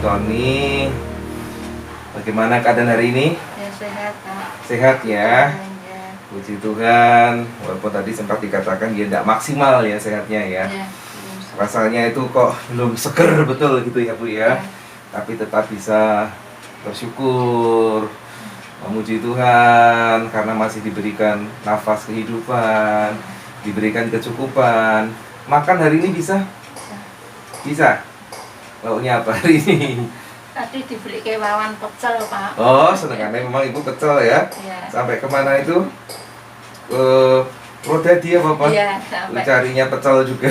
Tony. Bagaimana keadaan hari ini? Ya, sehat, Pak. Sehat ya? Ya. Puji Tuhan. Walaupun tadi sempat dikatakan dia tidak maksimal ya sehatnya ya. Ya. Rasanya itu kok belum seger betul gitu ya Bu ya. Tapi tetap bisa bersyukur, memuji Tuhan karena masih diberikan nafas kehidupan, diberikan kecukupan. Makan hari ini bisa? Bisa. Lauknya apa hari ini? Tadi diberi kewawan pecel, Pak. Oh, senengannya memang Ibu pecel ya? Ya. Sampai kemana itu? Ke Purwodadi apa Pak? Iya, sampai. Carinya pecel juga.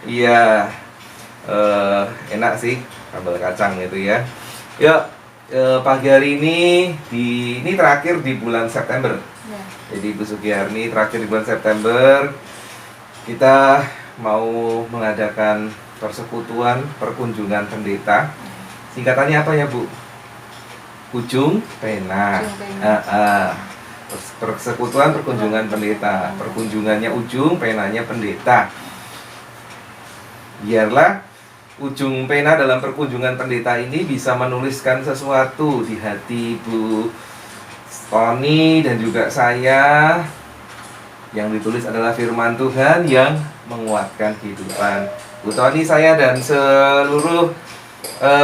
Iya, enak sih sambal kacang itu ya. Ya, pagi hari ini terakhir di bulan September. Ya. Jadi Ibu Sugiyarni terakhir di bulan September kita mau mengadakan persekutuan perkunjungan pendeta. Singkatannya apa ya Bu? Ujung Pena. Ujung Pena. Persekutuan perkunjungan pendeta. Perkunjungannya ujung, penanya pendeta. Biarlah ujung pena dalam perkunjungan pendeta ini bisa menuliskan sesuatu di hati Bu Tony dan juga saya. Yang ditulis adalah firman Tuhan yang menguatkan kehidupan Bu Tony, saya dan seluruh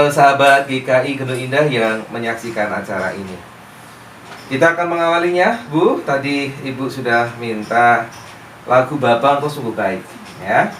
sahabat GKI Gunung Indah yang menyaksikan acara ini. Kita akan mengawalinya, Bu. Tadi Ibu sudah minta lagu Bapa Engkau Sungguh Baik, ya.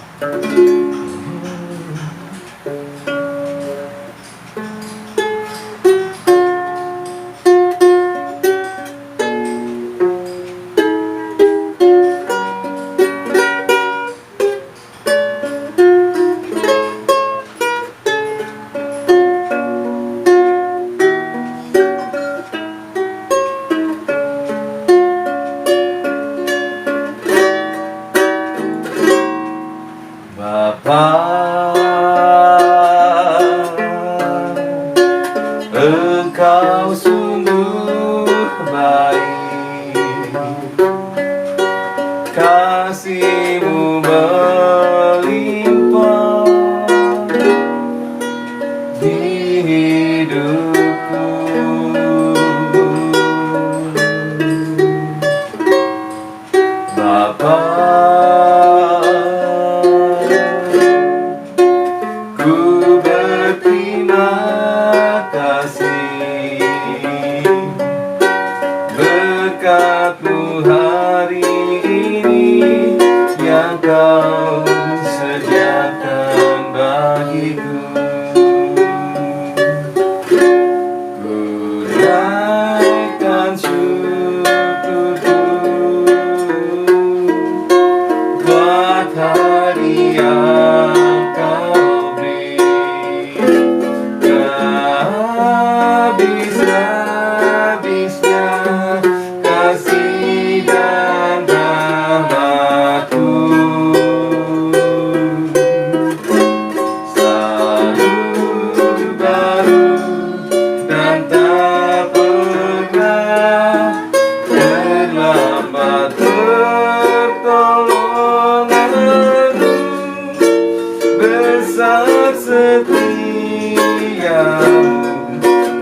Engkau sungguh baik, kasih-Mu melimpah di hidupku. Bapa, ku berterima kasih berkat-Mu hari ini yang Kau sediakan bagiku. Ku naikkan syukurku buat hari yang Kau beri. Habis-habisnya kasih dan rahmat-Mu selalu baru dan tak pernah terlambat. Pertolongan-Mu besar setia-Mu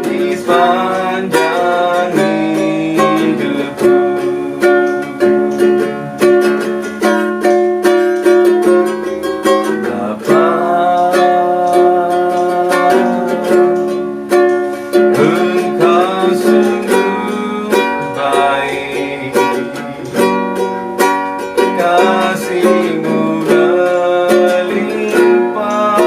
di sepanjang hidupku. Bapa, Engkau sungguh baik, kasih-Mu melimpah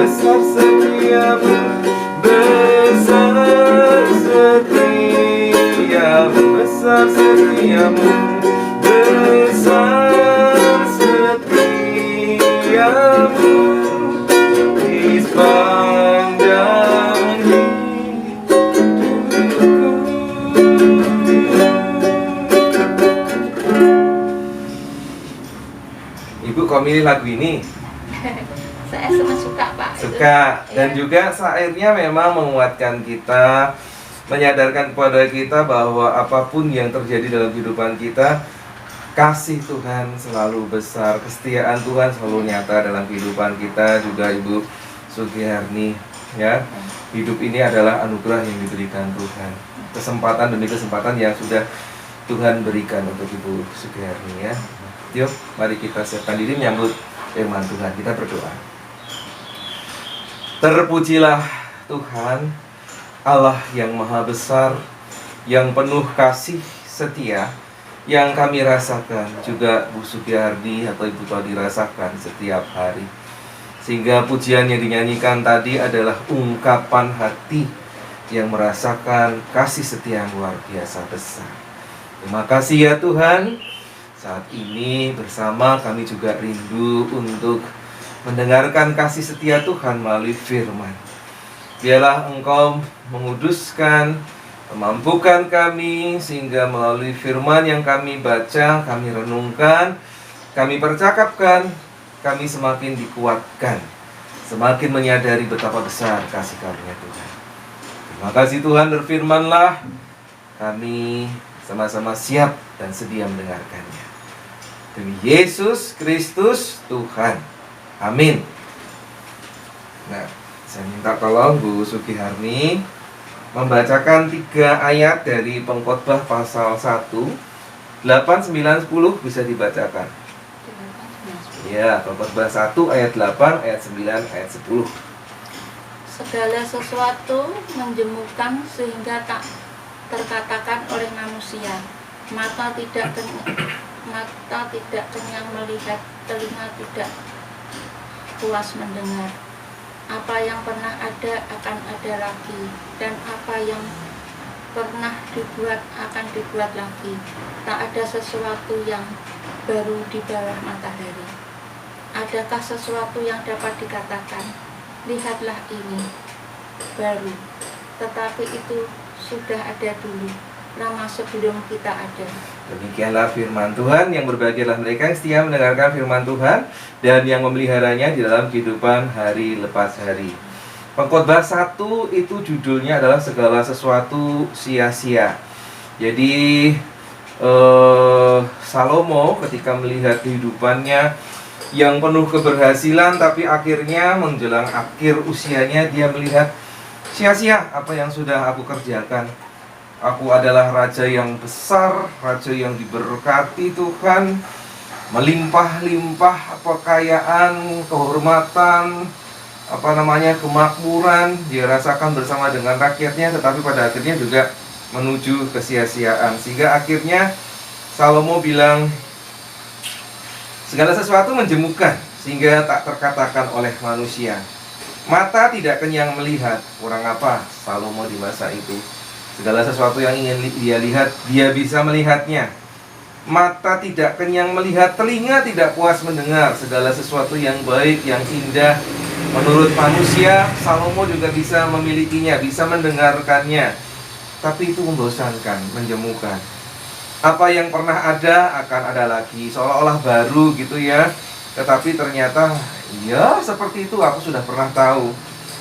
besar setiamu, besar setiamu, besar setiamu, besar setiamu di sepanjang hidupku. Ibu kok milih lagu ini? Saya sangat suka, Pak. Suka. Dan Iya. juga syairnya memang menguatkan kita, menyadarkan kepada kita bahwa apapun yang terjadi dalam kehidupan kita, kasih Tuhan selalu besar, kesetiaan Tuhan selalu nyata dalam kehidupan kita. Juga Ibu Sugiyarni, ya, hidup ini adalah anugerah yang diberikan Tuhan, kesempatan demi kesempatan yang sudah Tuhan berikan untuk Ibu Sugiyarni, ya. Yuk, mari kita siapkan diri menyambut firman Tuhan. Kita berdoa. Terpujilah Tuhan, Allah yang maha besar, yang penuh kasih setia, yang kami rasakan, juga Bu Sugiyarni atau Ibu Todi rasakan setiap hari. Sehingga pujian yang dinyanyikan tadi adalah ungkapan hati yang merasakan kasih setia yang luar biasa besar. Terima kasih ya Tuhan. Saat ini bersama kami juga rindu untuk mendengarkan kasih setia Tuhan melalui firman. Biarlah Engkau menguduskan, memampukan kami, sehingga melalui firman yang kami baca, kami renungkan, kami percakapkan, kami semakin dikuatkan, semakin menyadari betapa besar kasih karunia Tuhan. Terima kasih Tuhan, berfirmanlah, kami sama-sama siap dan sedia mendengarkannya. Demi Yesus Kristus Tuhan. Amin. Nah, saya minta tolong Bu Sugiyarni membacakan 3 ayat dari Pengkhotbah pasal 1, 8, 9, 10 bisa dibacakan. Ya, Pengkhotbah 1 ayat 8, ayat 9, ayat 10. Segala sesuatu menjemukan sehingga tak terkatakan oleh manusia. Mata tidak kenyang melihat, telinga tidak puas mendengar. Apa yang pernah ada akan ada lagi, dan apa yang pernah dibuat akan dibuat lagi. Tak ada sesuatu yang baru di bawah matahari. Adakah sesuatu yang dapat dikatakan, lihatlah ini baru, tetapi itu sudah ada dulu, lama sebelum kita ada. Demikianlah firman Tuhan. Yang berbahagialah mereka yang setia mendengarkan firman Tuhan dan yang memeliharanya di dalam kehidupan hari lepas hari. Pengkhotbah 1 itu judulnya adalah segala sesuatu sia-sia. Jadi Salomo ketika melihat kehidupannya yang penuh keberhasilan, tapi akhirnya menjelang akhir usianya dia melihat sia-sia apa yang sudah aku kerjakan. Aku adalah raja yang besar, raja yang diberkati Tuhan, melimpah-limpah kekayaan, kehormatan, kemakmuran dia rasakan bersama dengan rakyatnya, tetapi pada akhirnya juga menuju kesia-siaan. Sehingga akhirnya Salomo bilang, segala sesuatu menjemukan sehingga tak terkatakan oleh manusia. Mata tidak kenyang melihat. Kurang apa Salomo di masa itu? Segala sesuatu yang ingin dia lihat, dia bisa melihatnya. Mata tidak kenyang melihat, telinga tidak puas mendengar. Segala sesuatu yang baik, yang indah menurut manusia, Salomo juga bisa memilikinya, bisa mendengarkannya. Tapi itu membosankan, menjemukan. Apa yang pernah ada akan ada lagi, seolah-olah baru gitu ya. Tetapi ternyata, ya seperti itu, aku sudah pernah tahu.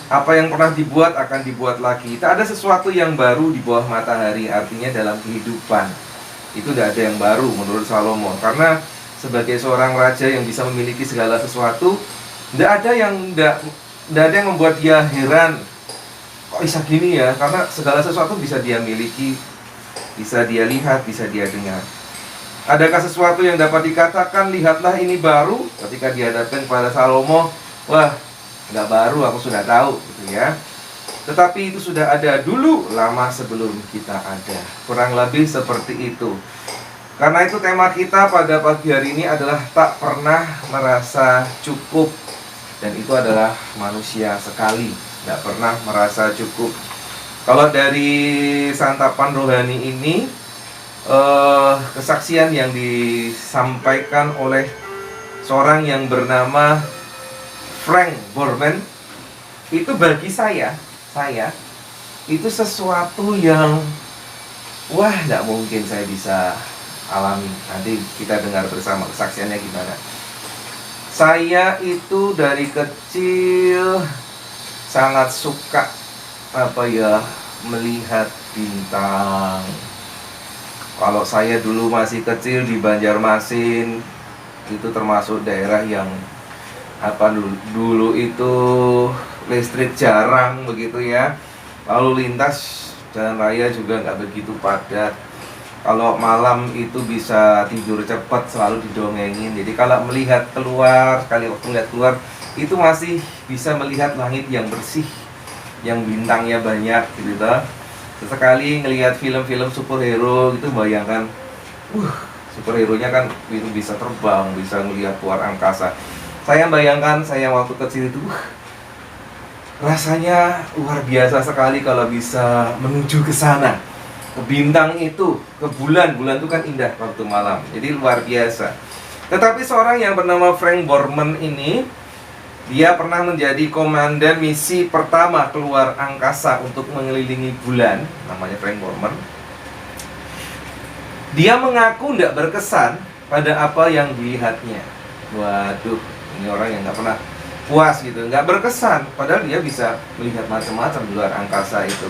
Apa yang pernah dibuat akan dibuat lagi. Tak ada sesuatu yang baru di bawah matahari. Artinya dalam kehidupan itu tidak ada yang baru menurut Salomo. Karena sebagai seorang raja yang bisa memiliki segala sesuatu, tidak ada yang membuat dia heran. Kok bisa gini ya? Karena segala sesuatu bisa dia miliki, bisa dia lihat, bisa dia dengar. Adakah sesuatu yang dapat dikatakan, lihatlah ini baru? Ketika dihadapkan kepada Salomo, wah, nggak baru, aku sudah tahu gitu ya. Tetapi itu sudah ada dulu, lama sebelum kita ada. Kurang lebih seperti itu. Karena itu tema kita pada pagi hari ini adalah tak pernah merasa cukup. dan itu adalah manusia sekali, tidak pernah merasa cukup. Kalau dari santapan rohani ini, kesaksian yang disampaikan oleh seorang yang bernama Frank Borman, itu bagi saya itu sesuatu yang wah, tidak mungkin saya bisa alami. Nanti kita dengar bersama kesaksiannya gimana. Saya itu dari kecil sangat suka melihat bintang. Kalau saya dulu masih kecil di Banjarmasin, itu termasuk daerah yang dulu itu listrik jarang begitu ya. Lalu lintas jalan raya juga nggak begitu padat. Kalau malam itu bisa tidur cepat, selalu didongengin. Jadi kalau melihat keluar, sekali waktu melihat keluar, itu masih bisa melihat langit yang bersih, yang bintangnya banyak gitu. Sesekali ngelihat film-film superhero gitu, bayangkan, superhero-nya kan itu bisa terbang, bisa melihat keluar angkasa. Saya bayangkan saya waktu kecil itu, rasanya luar biasa sekali kalau bisa menuju ke sana, ke bintang itu, ke bulan. Bulan itu kan indah waktu malam, jadi luar biasa. Tetapi seorang yang bernama Frank Borman ini, dia pernah menjadi komandan misi pertama keluar angkasa untuk mengelilingi bulan. Namanya Frank Borman. Dia mengaku tidak berkesan pada apa yang dilihatnya. Waduh, ini orang yang nggak pernah puas gitu, nggak berkesan. Padahal dia bisa melihat macam-macam di luar angkasa itu.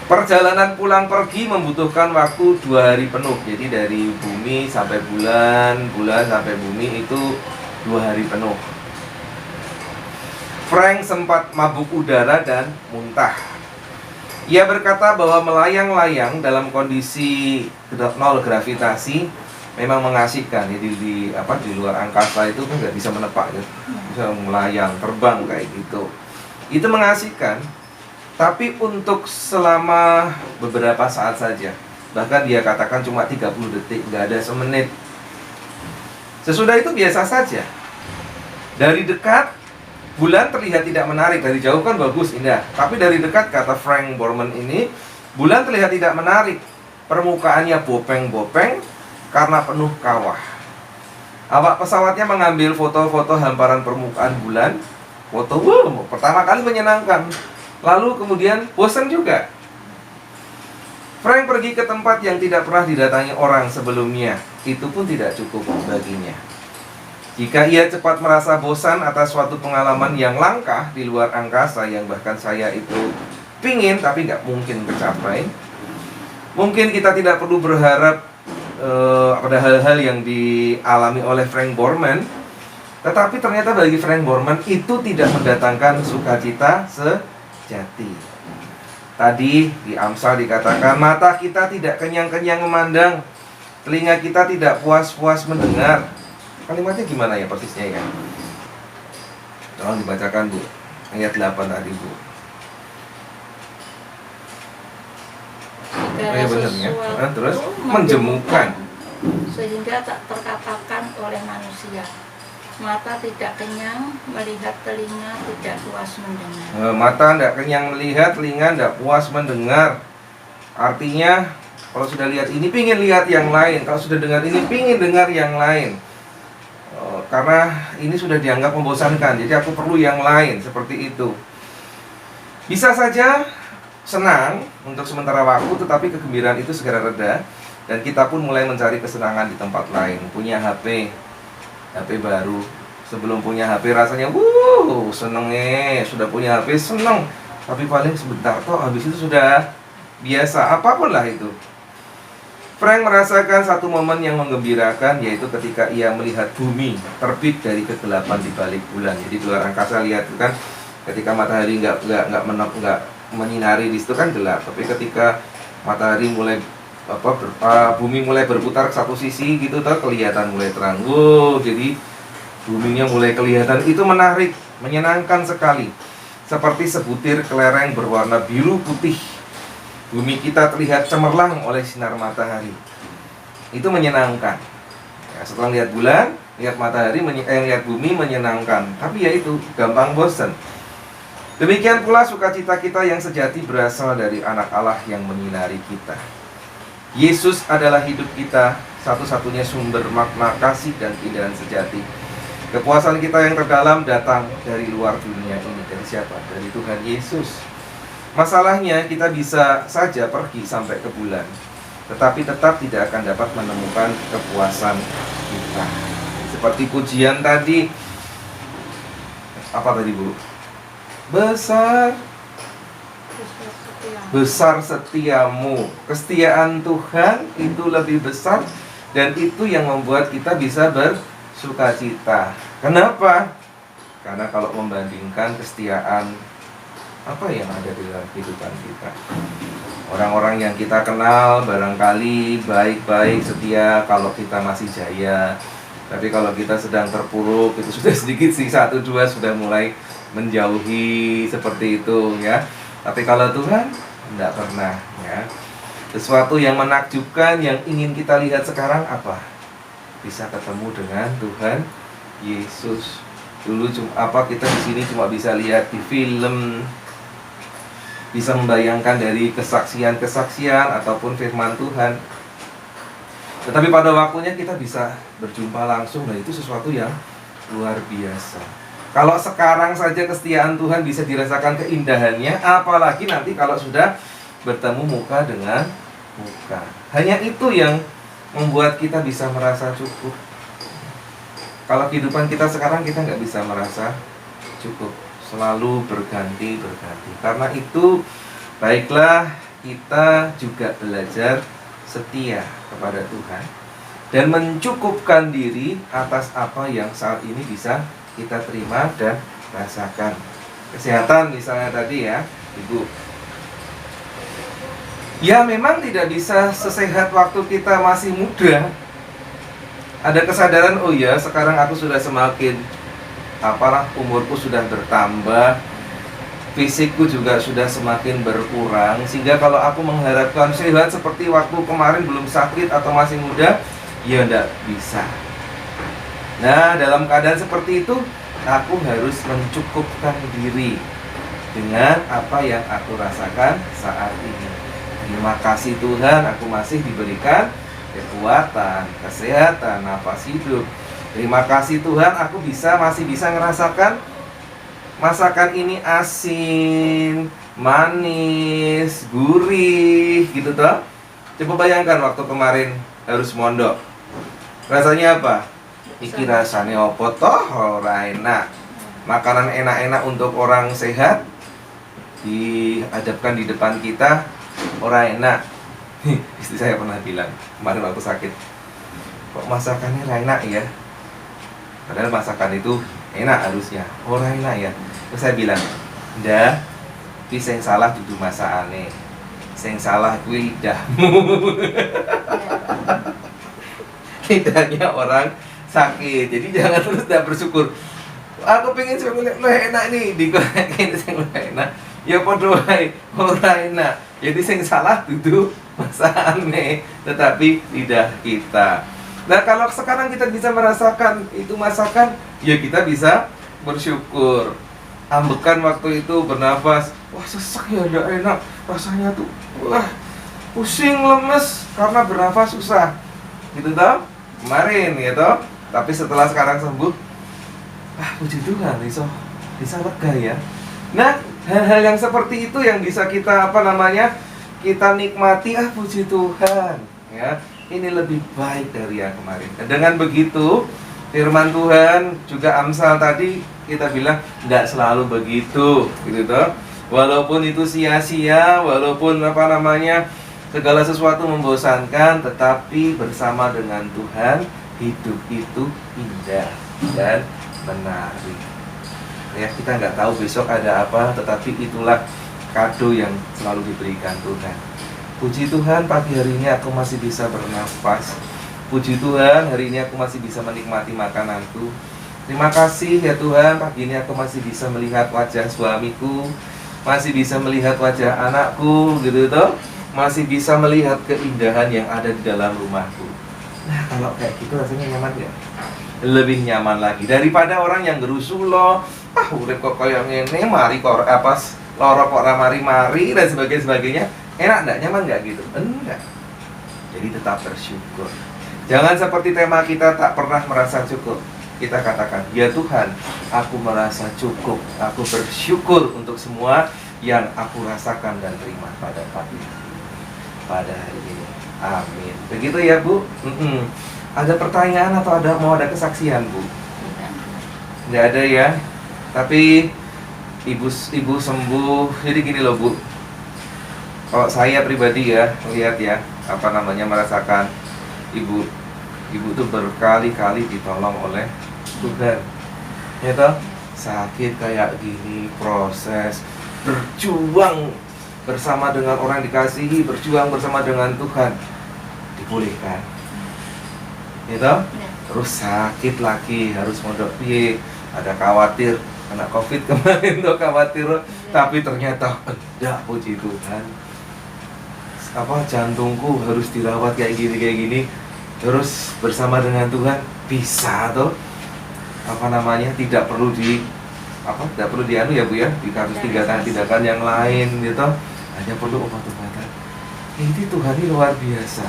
Perjalanan pulang pergi membutuhkan waktu 2 hari penuh. Jadi dari bumi sampai bulan, bulan sampai bumi itu 2 hari penuh. Frank sempat mabuk udara dan muntah. Ia berkata bahwa melayang-layang dalam kondisi nol gravitasi memang mengasihkan. Jadi di luar angkasa itu kan nggak bisa menepak gitu. Bisa melayang, terbang kayak gitu. Itu mengasihkan. Tapi untuk selama beberapa saat saja. Bahkan dia katakan cuma 30 detik, nggak ada semenit. Sesudah itu biasa saja. Dari dekat, bulan terlihat tidak menarik. Dari jauh kan bagus, indah. Tapi dari dekat, kata Frank Borman ini, bulan terlihat tidak menarik. Permukaannya bopeng-bopeng karena penuh kawah. Awak pesawatnya mengambil foto-foto hamparan permukaan bulan. Foto, pertama kali menyenangkan. Lalu kemudian bosan juga. Frank pergi ke tempat yang tidak pernah didatangi orang sebelumnya. Itu pun tidak cukup baginya. Jika ia cepat merasa bosan atas suatu pengalaman yang langka di luar angkasa, yang bahkan saya itu pingin tapi nggak mungkin tercapai, mungkin kita tidak perlu berharap pada hal-hal yang dialami oleh Frank Borman. Tetapi ternyata bagi Frank Borman itu tidak mendatangkan sukacita sejati. Tadi di Amsal dikatakan, mata kita tidak kenyang-kenyang memandang, telinga kita tidak puas-puas mendengar. Kalimatnya gimana ya persisnya ya? Tolong dibacakan Bu, ayat 8 tadi Bu. Segala benar ya. Terus sesuatu menjemukan sehingga tak terkatakan oleh manusia. Mata tidak kenyang melihat, telinga tidak puas mendengar. Mata tidak kenyang melihat, telinga tidak puas mendengar. Artinya kalau sudah lihat ini pingin lihat yang lain, kalau sudah dengar ini pingin dengar yang lain. Karena ini sudah dianggap membosankan, jadi aku perlu yang lain, seperti itu. Bisa saja senang untuk sementara waktu, tetapi kegembiraan itu segera reda, dan kita pun mulai mencari kesenangan di tempat lain. Punya HP baru. Sebelum punya HP rasanya senengnya, sudah punya HP seneng, tapi paling sebentar toh, habis itu sudah biasa, apapun lah itu. Frank merasakan satu momen yang menggembirakan, yaitu ketika ia melihat bumi terbit dari kegelapan di balik bulan. Jadi di luar angkasa lihat kan, ketika matahari nggak menyinari di situ kan gelap. Tapi ketika matahari mulai bumi mulai berputar ke satu sisi gitu, kelihatan mulai terang. Jadi buminya mulai kelihatan. Itu menarik, menyenangkan sekali. Seperti sebutir kelereng berwarna biru putih. Bumi kita terlihat cemerlang oleh sinar matahari. Itu menyenangkan. Ya, setelah lihat bulan, lihat lihat bumi menyenangkan, tapi ya itu gampang bosan. Demikian pula sukacita kita yang sejati berasal dari anak Allah yang menyinari kita. Yesus adalah hidup kita, satu-satunya sumber makna kasih dan keindahan sejati. Kepuasan kita yang terdalam datang dari luar dunia ini. Dari siapa? Dari Tuhan Yesus. Masalahnya kita bisa saja pergi sampai ke bulan, tetapi tetap tidak akan dapat menemukan kepuasan kita. Seperti pujian tadi. Apa tadi, Bu? Besar setiamu. Kesetiaan Tuhan itu lebih besar, dan itu yang membuat kita bisa bersukacita. Kenapa? Karena kalau membandingkan kesetiaan apa yang ada di dalam kehidupan kita, orang-orang yang kita kenal barangkali baik-baik, setia kalau kita masih jaya. Tapi kalau kita sedang terpuruk, itu sudah sedikit sih, 1-2 sudah mulai menjauhi seperti itu ya. Tapi kalau Tuhan tidak pernah ya. Sesuatu yang menakjubkan yang ingin kita lihat sekarang apa? Bisa ketemu dengan Tuhan Yesus. Dulu kita di sini cuma bisa lihat di film, bisa membayangkan dari kesaksian-kesaksian ataupun firman Tuhan. Tetapi pada waktunya kita bisa berjumpa langsung, dan itu sesuatu yang luar biasa. Kalau sekarang saja kesetiaan Tuhan bisa dirasakan keindahannya, apalagi nanti kalau sudah bertemu muka dengan muka. Hanya itu yang membuat kita bisa merasa cukup. Kalau kehidupan kita sekarang, kita nggak bisa merasa cukup, selalu berganti. Karena itu, baiklah kita juga belajar setia kepada Tuhan dan mencukupkan diri atas apa yang saat ini bisa kita terima dan rasakan. Kesehatan misalnya tadi ya, Ibu. Ya memang tidak bisa sesehat waktu kita masih muda. Ada kesadaran, oh ya sekarang aku sudah semakin umurku sudah bertambah, fisikku juga sudah semakin berkurang, sehingga kalau aku mengharapkan sehat seperti waktu kemarin belum sakit atau masih muda, ya tidak bisa. Nah, dalam keadaan seperti itu, aku harus mencukupkan diri dengan apa yang aku rasakan saat ini. Terima kasih Tuhan, aku masih diberikan kekuatan, kesehatan, nafas hidup. Terima kasih Tuhan, aku masih bisa ngerasakan masakan ini asin, manis, gurih, gitu toh. Coba bayangkan waktu kemarin harus mondok. Rasanya apa? Iki rasanya opo toh, ora enak. Makanan enak-enak untuk orang sehat dihadapkan di depan kita, ora enak. Istri saya pernah bilang kemarin waktu sakit, kok masakannya ora enak ya? Padahal masakan itu enak harusnya, ora enak ya. Terus saya bilang, ndak, tapi sing salah dudu masakane, sing salah kuwi lidahmu. Lidahnya orang sakit. Jadi jangan terus tidak bersyukur. Aku pengen sing enak nih, digorengin sing enak. Ya padha wae, ora enak. Jadi sing salah dudu masakane, tetapi lidah kita. Nah, kalau sekarang kita bisa merasakan itu masakan, ya kita bisa bersyukur. Ambekan waktu itu bernafas, wah sesak ya, tidak enak rasanya tuh, wah pusing, lemes karena bernafas susah, gitu toh kemarin ya toh. Tapi setelah sekarang sembuh, puji Tuhan, bisa lega ya. Nah, hal-hal yang seperti itu yang bisa kita kita nikmati, puji Tuhan ya, ini lebih baik dari yang kemarin. Dan dengan begitu firman Tuhan juga Amsal tadi kita bilang tidak selalu begitu, gitu toh. Walaupun itu sia-sia, walaupun segala sesuatu membosankan, tetapi bersama dengan Tuhan hidup itu indah dan menarik. Ya, kita nggak tahu besok ada apa, tetapi itulah kado yang selalu diberikan Tuhan. Puji Tuhan, pagi hari ini aku masih bisa bernafas. Puji Tuhan, hari ini aku masih bisa menikmati makananku. Terima kasih ya Tuhan, pagi ini aku masih bisa melihat wajah suamiku, masih bisa melihat wajah anakku, gitu toh. Masih bisa melihat keindahan yang ada di dalam rumahku. Nah, kalau kayak gitu rasanya nyaman ya. lebih nyaman lagi daripada orang yang gerusu loh. Urip kok kayak ngene, mari kok loro kok ora mari-mari dan sebagainya. Enak enggak, nyaman enggak gitu? Enggak. Jadi tetap bersyukur. Jangan seperti tema kita, tak pernah merasa cukup. Kita katakan, ya Tuhan, aku merasa cukup. Aku bersyukur untuk semua yang aku rasakan dan terima pada pagi hari, pada hari ini. Amin. Begitu ya Bu? Ada pertanyaan atau mau ada kesaksian Bu? Tidak ada ya. Tapi ibu sembuh. Jadi gini loh Bu, kalau saya pribadi ya melihat ya, merasakan ibu tuh berkali-kali ditolong oleh Tuhan. Ya toh, sakit kayak gini, proses berjuang bersama dengan orang dikasihi, berjuang bersama dengan Tuhan, dipulihkan. Ya toh, terus sakit lagi, harus mondok piye, ada khawatir kena COVID kemarin tuh khawatir, tapi ternyata enggak, puji Tuhan. Jantungku harus dirawat kayak gini, terus bersama dengan Tuhan bisa tuh tidak perlu dianu ya Bu ya, di kasus tindakan yang lain gitu, hanya perlu obat-obatan. Ini Tuhan ini luar biasa.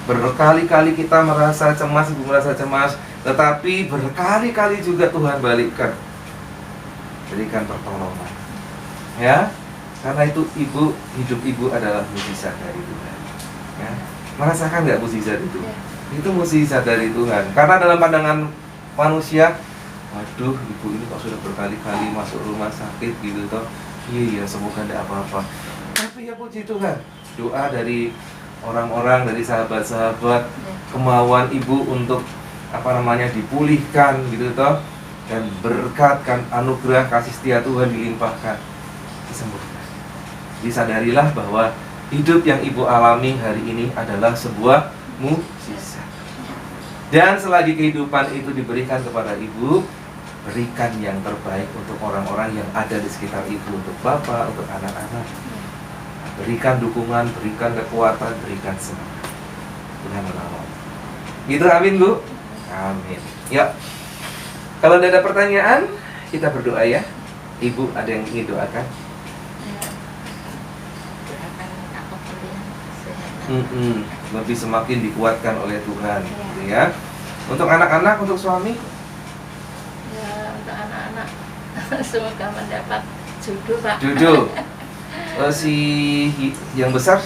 Berkali-kali kita merasa cemas, Ibu merasa cemas, tetapi berkali-kali juga Tuhan berikan pertolongan. Ya, karena itu hidup ibu adalah mukjizat dari Tuhan. Ya, merasakan nggak mukjizat itu? Ya. Itu mukjizat dari Tuhan. Karena dalam pandangan manusia, waduh, ibu ini kok sudah berkali-kali masuk rumah sakit gitu toh. Iya, semoga tidak apa-apa. Tapi ya puji Tuhan, doa dari orang-orang, dari sahabat-sahabat, kemauan ibu untuk dipulihkan gitu toh, dan berkat anugerah kasih setia Tuhan dilimpahkan, disembuhkan. Disadarilah bahwa hidup yang ibu alami hari ini adalah sebuah mukjizat. Dan selagi kehidupan itu diberikan kepada ibu, berikan yang terbaik untuk orang-orang yang ada di sekitar ibu, untuk bapak, untuk anak-anak. Berikan dukungan, berikan kekuatan, berikan semangat. Tuhan menolong. Gitu, amin Bu? Amin. Ya. Kalau tidak ada pertanyaan, kita berdoa ya. Ibu ada yang ingin doakan? Lebih semakin dikuatkan oleh Tuhan, gitu ya. Untuk anak-anak, untuk suami? Ya, untuk anak-anak semoga mendapat jodoh Pak. Jodoh. Si yang besar?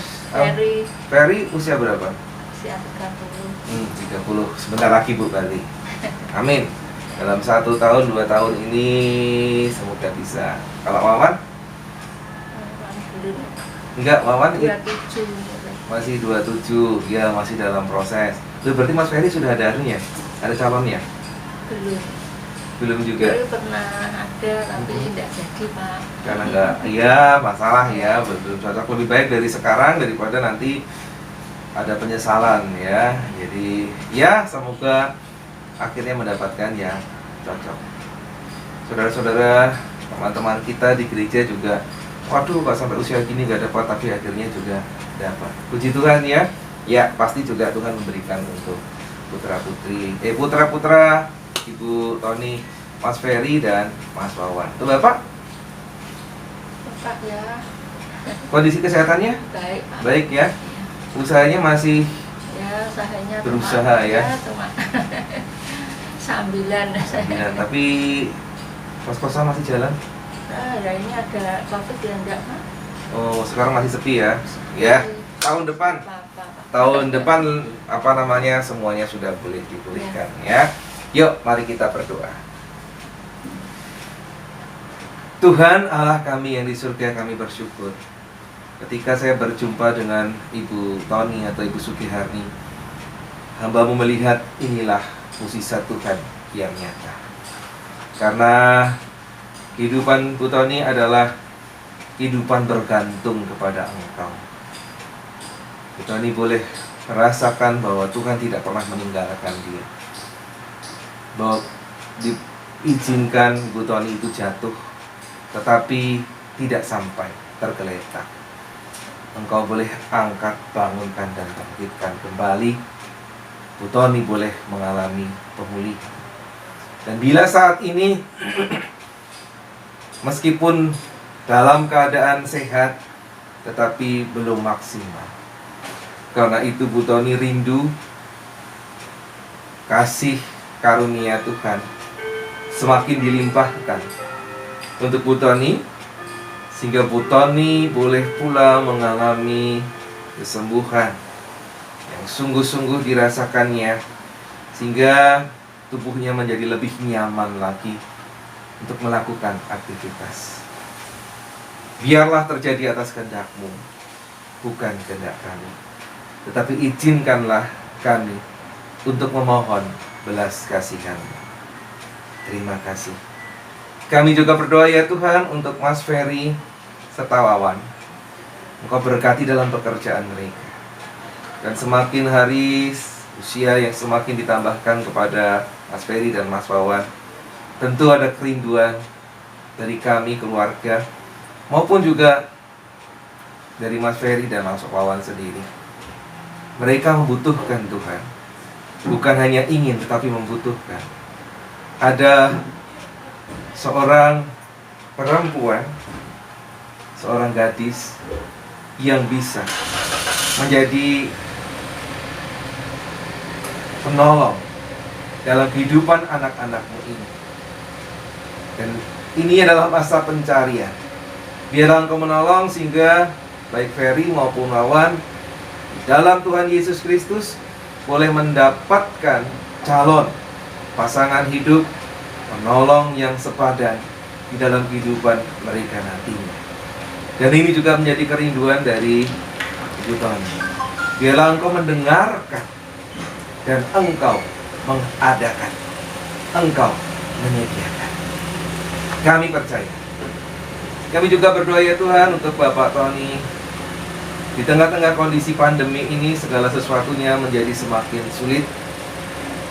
Ferry usia berapa? Usia 30. 30. Sebentar lagi Bu berarti. Amin. Dalam 1 tahun, 2 tahun ini semoga bisa. Kalau Wawan? Belum. Enggak, Wawan 27. masih 27. Ya, masih dalam proses. Loh, berarti Mas Ferry sudah ada anunya? Ada calonnya? Belum juga. Dulu pernah ada tapi tidak jadi Pak. Karena enggak, ya masalah ya, belum cocok. Lebih baik dari sekarang daripada nanti ada penyesalan ya. Jadi ya semoga akhirnya mendapatkan yang cocok. Saudara-saudara, teman-teman kita di gereja juga, waduh kok sampai usia gini gak dapat, tapi akhirnya juga dapat. Puji Tuhan ya. Ya pasti juga Tuhan memberikan untuk putra-putra Ibu Tony, Mas Ferry dan Mas Wawan. Tuh Bapak? Bapak ya. Kondisi kesehatannya? Baik Pak. Baik ya. Usahanya masih Ya, usahanya berusaha ya. Cuma sambilan. Tapi kos-kosan masih jalan? Nah, ya ini ada COVID ya enggak Pak? Oh, sekarang masih sepi ya. Ya, tahun depan semuanya sudah boleh dipulihkan ya. Yuk, mari kita berdoa. Tuhan Allah kami yang di surga, kami bersyukur ketika saya berjumpa dengan Ibu Tony atau Ibu Sugiharni. Hamba-Mu melihat inilah mukjizat Tuhan yang nyata. Karena kehidupan Bu Tony adalah kehidupan bergantung kepada Engkau. Bu Tony boleh merasakan bahwa Tuhan tidak pernah meninggalkan dia, bahwa diizinkan Bu Tony itu jatuh, tetapi tidak sampai tergeletak. Engkau boleh angkat, bangunkan, dan bangkitkan kembali. Bu Tony boleh mengalami pemulihan. Dan bila saat ini meskipun dalam keadaan sehat, tetapi belum maksimal. Karena itu Bu Tony rindu kasih karunia Tuhan semakin dilimpahkan untuk Bu Tony, sehingga Bu Tony boleh pula mengalami kesembuhan yang sungguh-sungguh dirasakannya, sehingga tubuhnya menjadi lebih nyaman lagi untuk melakukan aktivitas. Biarlah terjadi atas kehendak-Mu, bukan kehendak kami. Tetapi izinkanlah kami untuk memohon belas kasihan-Mu. Terima kasih. Kami juga berdoa ya Tuhan untuk Mas Ferry serta Wawan. Engkau berkati dalam pekerjaan mereka. Dan semakin hari usia yang semakin ditambahkan kepada Mas Ferry dan Mas Wawan, tentu ada kerinduan dari kami keluarga maupun juga dari Mas Ferry dan Mas Wawan sendiri. Mereka membutuhkan Tuhan, bukan hanya ingin tetapi membutuhkan. Ada seorang perempuan, seorang gadis yang bisa menjadi penolong dalam kehidupan anak-anak-Mu ini. Dan ini adalah masa pencarian. Biarlah Engkau menolong sehingga baik Ferry maupun Wawan dalam Tuhan Yesus Kristus boleh mendapatkan calon pasangan hidup, penolong yang sepadan di dalam kehidupan mereka nantinya. Dan ini juga menjadi kerinduan dari Ibu Tony. Biarlah Engkau mendengarkan dan Engkau mengadakan, Engkau menyediakan. Kami percaya. Kami juga berdoa ya Tuhan untuk Bapak Tony. Di tengah-tengah kondisi pandemi ini segala sesuatunya menjadi semakin sulit.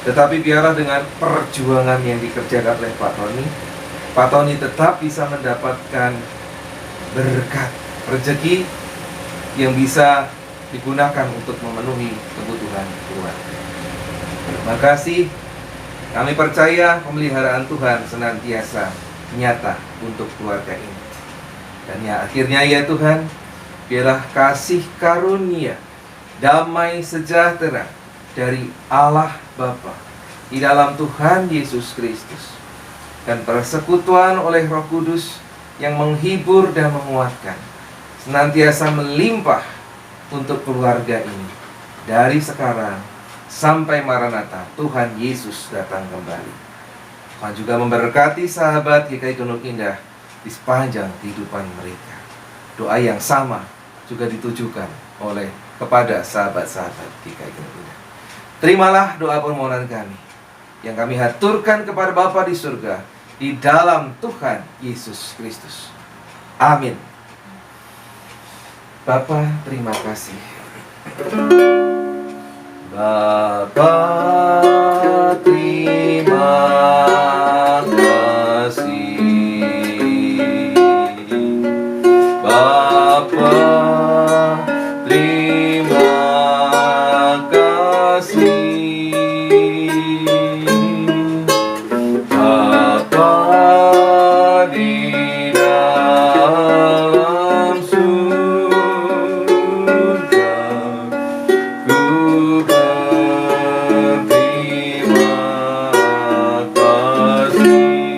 Tetapi biarlah dengan perjuangan yang dikerjakan oleh Pak Tony tetap bisa mendapatkan berkat, rezeki yang bisa digunakan untuk memenuhi kebutuhan keluarga. Terima kasih. Kami percaya pemeliharaan Tuhan senantiasa nyata untuk keluarga ini. Dan ya akhirnya ya Tuhan, biarlah kasih karunia, damai sejahtera dari Allah Bapa di dalam Tuhan Yesus Kristus dan persekutuan oleh Roh Kudus yang menghibur dan menguatkan senantiasa melimpah untuk keluarga ini dari sekarang sampai Maranatha Tuhan Yesus datang kembali. Tuhan juga memberkati sahabat GKI Gunung Indah di sepanjang kehidupan mereka. Doa yang sama juga ditujukan oleh kepada sahabat-sahabat GKI Gunung Indah. Terimalah doa permohonan kami yang kami haturkan kepada Bapa di surga di dalam Tuhan Yesus Kristus. Amin. Bapa, terima kasih. Bapa, terima kasih. Bapa, terima kasih. Bapa di dalam surga, ku berterima kasih.